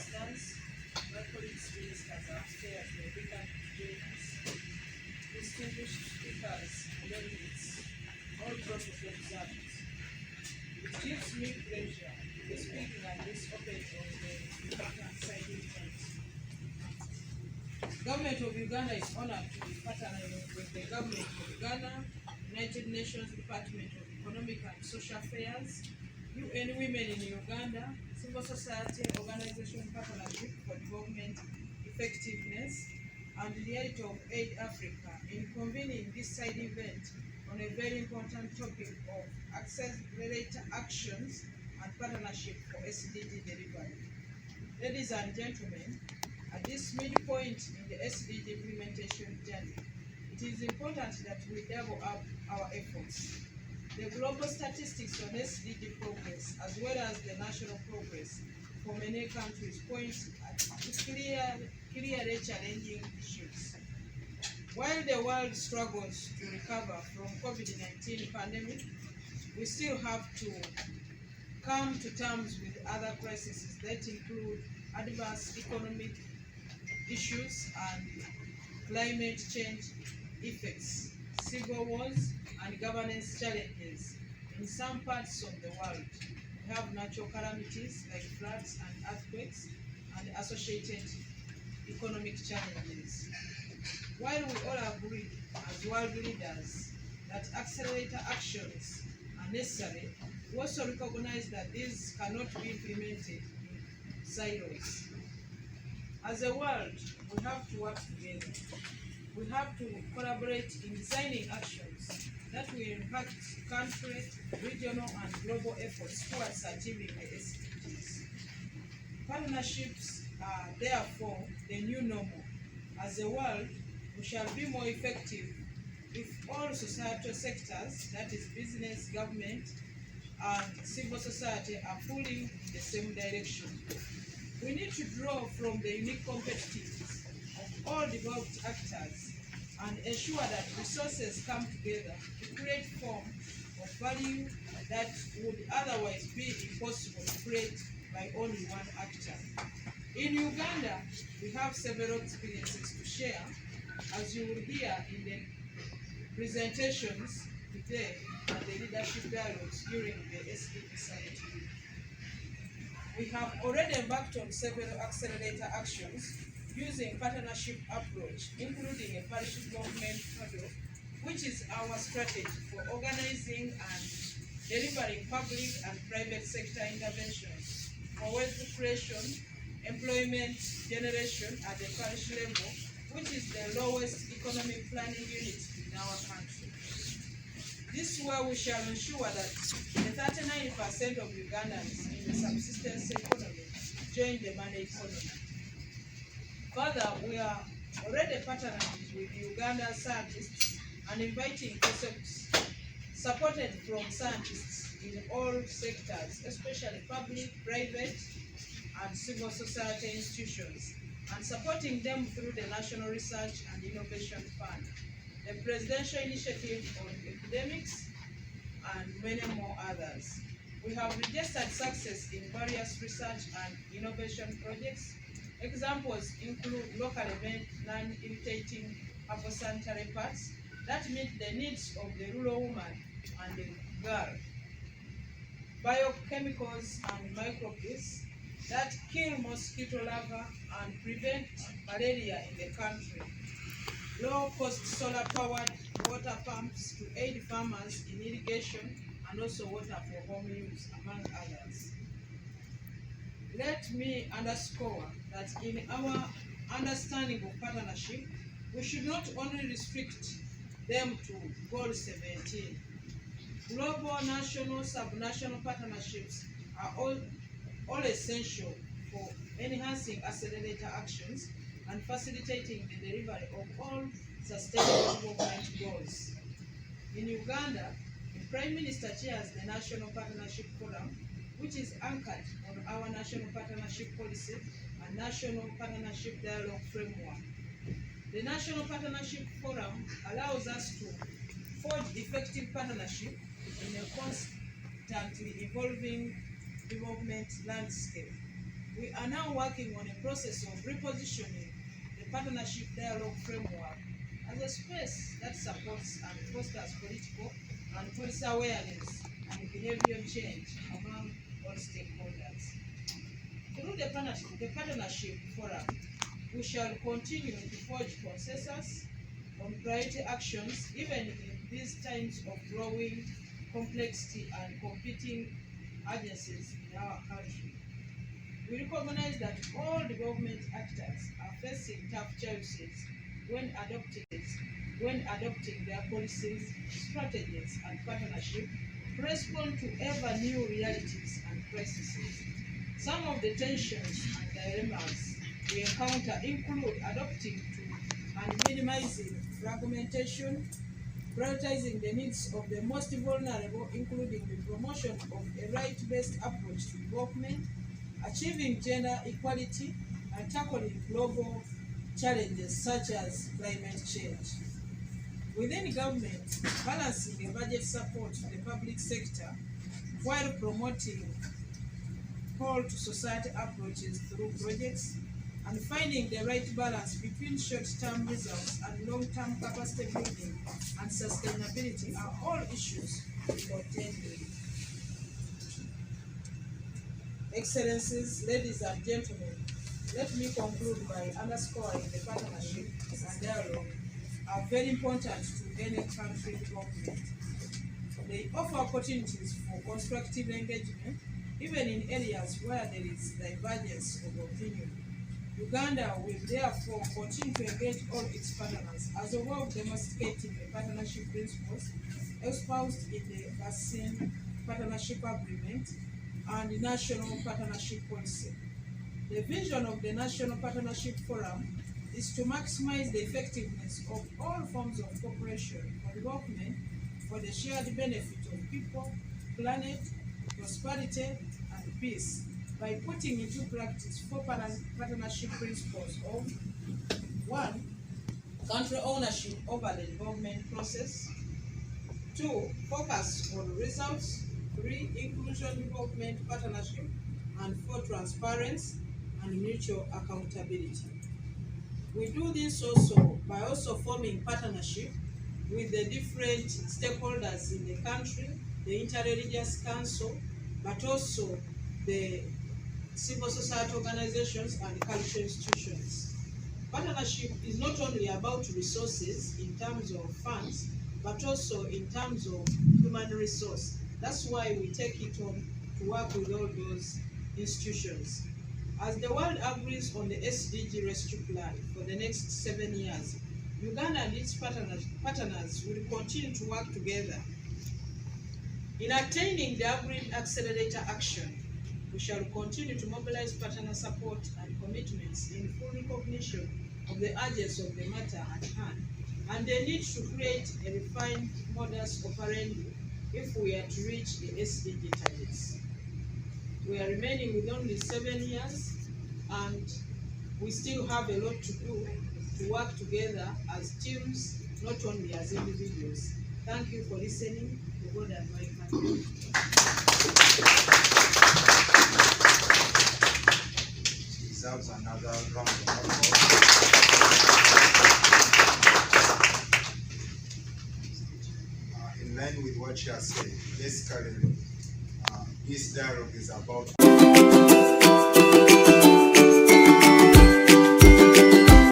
Ministers, my colleagues ministers are upstairs, they bring up join us. Distinguished speakers and delegates, all protocols observed. It gives me pleasure to be speaking at this opening of the Uganda Side event. Government of Uganda is honored to be partnering with the Government of Uganda, United Nations Department of Economic and Social Affairs, UN Women in Uganda, Civil Society Organization Partnership for Development Effectiveness, and the Reality of Aid Africa in convening this side event on a very important topic of accelerated actions and partnership for SDG delivery. Ladies and gentlemen, at this midpoint in the SDG implementation journey, it is important that we double up our efforts. The global statistics on SDG progress, as well as the national progress for many countries, point at clearly challenging issues. While the world struggles to recover from COVID-19 pandemic, we still have to come to terms with other crises that include adverse economic issues and climate change effects, civil wars, and governance challenges. In some parts of the world, we have natural calamities like floods and earthquakes and associated economic challenges. While we all agree as world leaders that accelerated actions are necessary, we also recognize that these cannot be implemented in silos. As a world, we have to work together. We have to collaborate in designing actions that will impact country, regional, and global efforts towards achieving the SDGs. Partnerships are therefore the new normal. As a world, we shall be more effective if all societal sectors, that is business, government, and civil society, are pulling in the same direction. We need to draw from the unique competitiveness of all developed actors and ensure that resources come together to create form of value that would otherwise be impossible to create by only one actor. In Uganda, we have several experiences to share, as you will hear in the presentations today and the leadership dialogues during the SDG Summit. We have already embarked on several accelerator actions using partnership approach, including a parish government model, which is our strategy for organizing and delivering public and private sector interventions for wealth creation, employment generation at the parish level, which is the lowest economic planning unit in our country. This way we shall ensure that the 39% of Ugandans in the subsistence economy join the money economy. Further, we are already partnering with Uganda scientists and inviting concepts supported from scientists in all sectors, especially public, private, and civil society institutions, and supporting them through the National Research and Innovation Fund, the Presidential Initiative on Epidemics, and many more others. We have registered success in various research and innovation projects. Examples include local event non-irritating sanitary pads that meet the needs of the rural woman and the girl, biochemicals and microbes that kill mosquito larvae and prevent malaria in the country, low-cost solar-powered water pumps to aid farmers in irrigation and also water for home use, among others. Let me underscore that in our understanding of partnership, we should not only restrict them to Goal 17. Global, national, subnational partnerships are all essential for enhancing accelerator actions and facilitating the delivery of all sustainable development goals. In Uganda, the Prime Minister chairs the National Partnership Forum, which is anchored on our National Partnership Policy and National Partnership Dialogue Framework. The National Partnership Forum allows us to forge effective partnership in a constantly evolving development landscape. We are now working on a process of repositioning the partnership dialogue framework as a space that supports and fosters political and policy awareness and behavioral change among all stakeholders. Through the partnership forum, we shall continue to forge consensus on priority actions even in these times of growing complexity and competing agencies in our country. We recognize that all development actors are facing tough choices when adopting their policies, strategies, and partnership to respond to ever new realities and crises. Some of the tensions and dilemmas we encounter include adapting to and minimizing fragmentation, prioritizing the needs of the most vulnerable, including the promotion of a right-based approach to development, achieving gender equality, and tackling global challenges such as climate change. Within government, balancing a budget support to the public sector while promoting whole to society approaches through projects and finding the right balance between short-term results and long-term capacity building and sustainability are all issues we contend with. Excellencies, ladies and gentlemen, let me conclude by underscoring the partnership and dialogue are very important to any country development. They offer opportunities for constructive engagement, even in areas where there is divergence of opinion. Uganda will therefore continue to engage all its partners as a way of demonstrating the partnership principles espoused in the Basin Partnership Agreement and the National Partnership Policy. The vision of the National Partnership Forum is to maximize the effectiveness of all forms of cooperation for development for the shared benefit of people, planet, prosperity, and peace by putting into practice four partnership principles of 1. Country ownership over the development process. 2. Focus on results. 3. Inclusion development partnership. And 4. Transparency and mutual accountability. We do this also by forming partnership with the different stakeholders in the country, the Interreligious Council, but also the civil society organizations and cultural institutions. Partnership is not only about resources in terms of funds, but also in terms of human resource. That's why we take it on to work with all those institutions. As the world agrees on the SDG Rescue Plan for the next 7 years, Uganda and its partners will continue to work together. In attaining the agreed accelerator action, we shall continue to mobilize partner support and commitments in full recognition of the urgency of the matter at hand and the need to create a refined modus operandi if we are to reach the SDG targets. We are remaining with only 7 years and we still have a lot to do to work together as teams, not only as individuals. Thank you for listening. To God and my country. Deserves another round of applause. In line with what she has said, basically, this dialogue is about